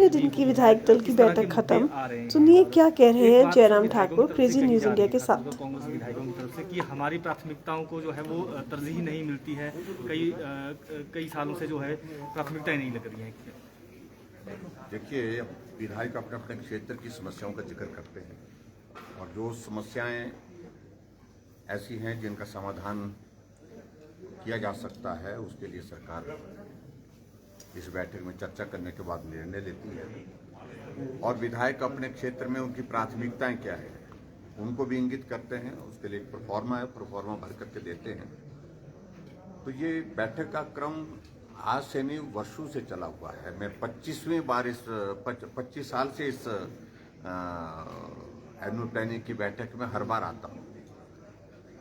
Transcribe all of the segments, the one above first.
दिन की विधायक दल की बैठक खत्म। सुनिए क्या कह रहे हैं Jairam Thakur crazy news India के साथ। कांग्रेस विधायकों की तरफ से कि हमारी प्राथमिकताओं को जो है वो तरजीह नहीं मिलती है, कई सालों से जो है प्राथमिकताएं नहीं लग रही हैं। देखिए, विधायक अपने अपने क्षेत्र की समस्याओं का जिक्र करते हैं और जो समस्याएं ऐसी हैं जिनका समाधान किया जा सकता है, उसके लिए सरकार इस बैठक में चर्चा करने के बाद निर्णय लेती है। और विधायक अपने क्षेत्र में उनकी प्राथमिकताएं क्या है उनको भी इंगित करते हैं। उसके लिए एक प्रोफार्मा है, प्रोफार्मा भर करके देते हैं। तो ये बैठक का क्रम आज से नहीं, वर्षों से चला हुआ है। मैं 25वीं बार 25 साल से इस एनुअल प्लानिंग की बैठक में हर बार आता हूँ।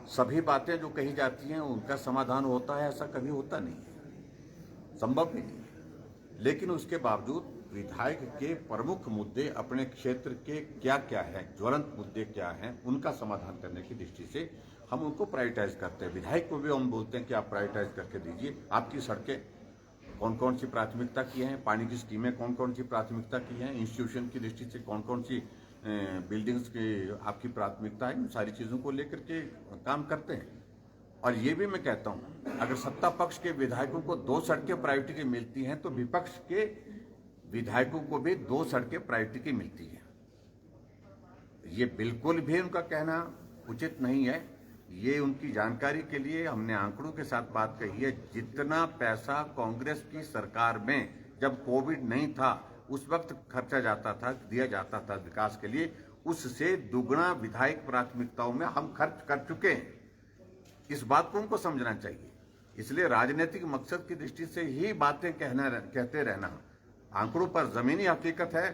सभी बातें जो कही जाती हैं उनका समाधान होता है, ऐसा कभी होता नहीं है, संभव नहीं है। लेकिन उसके बावजूद विधायक के प्रमुख मुद्दे अपने क्षेत्र के क्या क्या हैं, ज्वलंत मुद्दे क्या हैं, उनका समाधान करने की दृष्टि से हम उनको प्रायोरिटाइज करते हैं। विधायक को भी हम बोलते हैं कि आप प्रायोरिटाइज करके दीजिए। आपकी सड़कें कौन कौन सी प्राथमिकता की हैं, पानी की स्कीमें कौन कौन सी प्राथमिकता की हैं, इंस्टीट्यूशन की दृष्टि से कौन कौन सी बिल्डिंग्स की आपकी प्राथमिकता है, इन सारी चीज़ों को लेकर के काम करते हैं। और ये भी मैं कहता हूँ, अगर सत्ता पक्ष के विधायकों को 2 सड़कें प्रायोरिटी की मिलती हैं तो विपक्ष के विधायकों को भी 2 सड़कें प्रायोरिटी की मिलती हैं। ये बिल्कुल भी उनका कहना उचित नहीं है। ये उनकी जानकारी के लिए हमने आंकड़ों के साथ बात कही है। जितना पैसा कांग्रेस की सरकार में जब कोविड नहीं था उस वक्त खर्चा जाता था, दिया जाता था विकास के लिए, उससे दुगना विधायक प्राथमिकताओं में हम खर्च कर चुके हैं। इस बात को उनको समझना चाहिए। इसलिए राजनीतिक मकसद की दृष्टि से ही बातें कहते रहना, आंकड़ों पर जमीनी हकीकत है।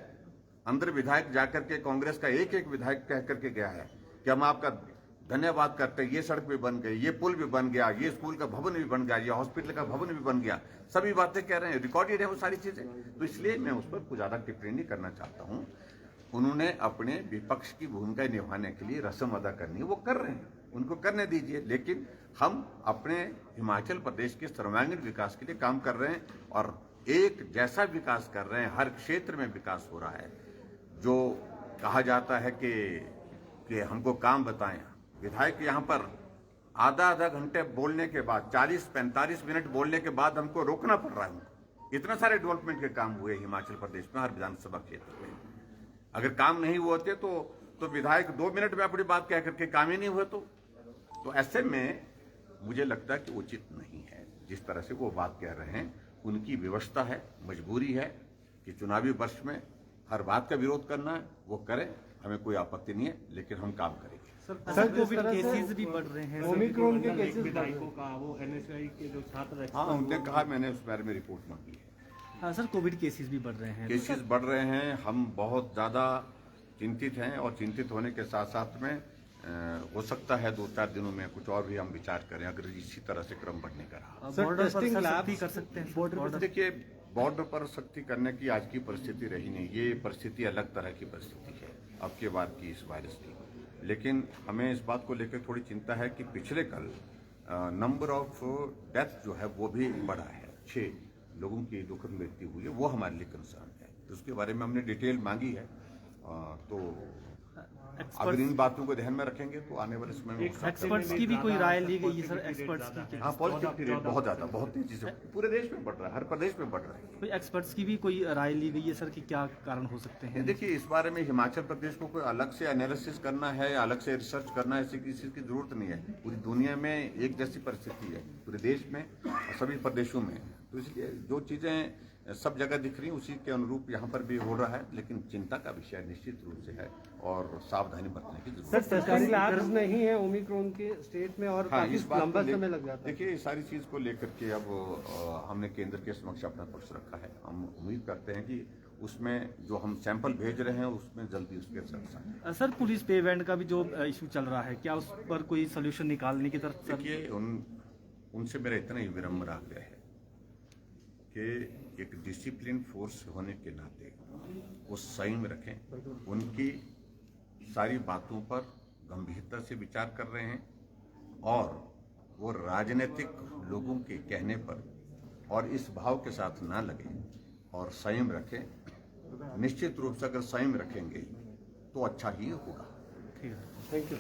अंदर विधायक जाकर के कांग्रेस का एक एक विधायक कह करके गया है कि हम आपका धन्यवाद करते हैं, ये सड़क भी बन गई, ये पुल भी बन गया, ये स्कूल का भवन भी बन गया, ये हॉस्पिटल का भवन भी बन गया। सभी बातें कह रहे हैं, रिकॉर्डेड है वो सारी चीजें। तो इसलिए मैं उस पर कुछ ज्यादा टिप्पणी नहीं करना चाहता हूं। उन्होंने अपने विपक्ष की भूमिका निभाने के लिए रस्म अदा करनी है, वो कर रहे हैं, उनको करने दीजिए। लेकिन हम अपने हिमाचल प्रदेश के सर्वांगीण विकास के लिए काम कर रहे हैं और एक जैसा विकास कर रहे हैं। हर क्षेत्र में विकास हो रहा है। जो कहा जाता है कि हमको काम बताएं, विधायक यहाँ पर आधा घंटे बोलने के बाद 40-45 मिनट बोलने के बाद हमको रोकना पड़ रहा है। इतना सारे डेवलपमेंट के काम हुए हिमाचल प्रदेश में हर विधानसभा क्षेत्र में। अगर काम नहीं हुए होते तो विधायक 2 मिनट में अपनी बात कह करके काम ही नहीं हुए तो ऐसे में मुझे लगता है कि उचित नहीं है जिस तरह से वो बात कह रहे हैं। उनकी व्यवस्था है, मजबूरी है कि चुनावी वर्ष में हर बात का विरोध करना है, वो करें, हमें कोई आपत्ति नहीं है, लेकिन हम काम करेंगे। सर कोविड केसेस भी बढ़ रहे हैं, ओमिक्रॉन के केसेस विधायकों का, वो एनएसआई के जो छात्र, हाँ, उनने कहा, मैंने उस बारे में रिपोर्ट मांगी है। हाँ सर, कोविड केसेस भी बढ़ रहे हैं। केसेस बढ़ रहे हैं, हम बहुत ज्यादा चिंतित हैं और चिंतित होने के साथ साथ में हो सकता है 2-4 दिनों में कुछ और भी हम विचार करें अगर इसी तरह से क्रम बढ़ने का रहा। बॉर्डर पर सख्ती कर सकते हैं। देखिए, बॉर्डर पर सख्ती करने की आज की परिस्थिति रही नहीं। ये परिस्थिति अलग तरह की परिस्थिति है अब के बाद की इस वायरस की। लेकिन हमें इस बात को लेकर थोड़ी चिंता है कि पिछले कल नंबर ऑफ डेथ जो है वो भी बढ़ा है। 6 लोगों की दुखद मृत्यु हुई है, वो हमारे लिए कंसर्न है। तो उसके बारे में हमने डिटेल मांगी है। तो अगर इन बातों को ध्यान में रखेंगे तो आने वाले समय में एक्सपर्ट्स की भी कोई राय ली गई है सर? एक्सपर्ट्स की, हाँ, पॉजिटिविटी रेट बहुत ज्यादा, बहुत तेजी से पूरे देश में बढ़ रहा है, हर प्रदेश में बढ़ रहा है। कोई एक्सपर्ट्स की भी कोई राय ली गई है सर कि क्या कारण हो सकते हैं? देखिए, इस बारे में हिमाचल प्रदेश को कोई अलग से एनालिसिस करना है, अलग से रिसर्च करना है, ऐसी किसी की जरूरत नहीं है। पूरी दुनिया में एक जैसी परिस्थिति है, पूरे देश में और सभी प्रदेशों में। तो इसलिए जो चीजें सब जगह दिख रही उसी के अनुरूप यहाँ पर भी हो रहा है। लेकिन चिंता का विषय निश्चित रूप से है और सावधानी बरतने की जरूरत है। सर, सरकारी लैब्स नहीं है ओमिक्रॉन के स्टेट में और हाँ, इस बात लंबा समय लग जाता है। देखिए, इस सारी चीज को लेकर के अब हमने केंद्र के समक्ष अपना पक्ष रखा है। हम उम्मीद करते हैं कि उसमें जो हम सैंपल भेज रहे हैं उसमें जल्दी उसके रिजल्ट आए। सर, पुलिस पे इवेंट का भी जो इशू चल रहा है, क्या उस पर कोई सोल्यूशन निकालने की तरफ? देखिए, उनसे मेरा इतना ही विनम्र आग्रह है कि एक डिसिप्लिन फोर्स होने के नाते वो संयम रखें। उनकी सारी बातों पर गंभीरता से विचार कर रहे हैं और वो राजनीतिक लोगों के कहने पर और इस भाव के साथ ना लगे और संयम रखें निश्चित रूप से अगर संयम रखेंगे तो अच्छा ही होगा। ठीक है। Thank you.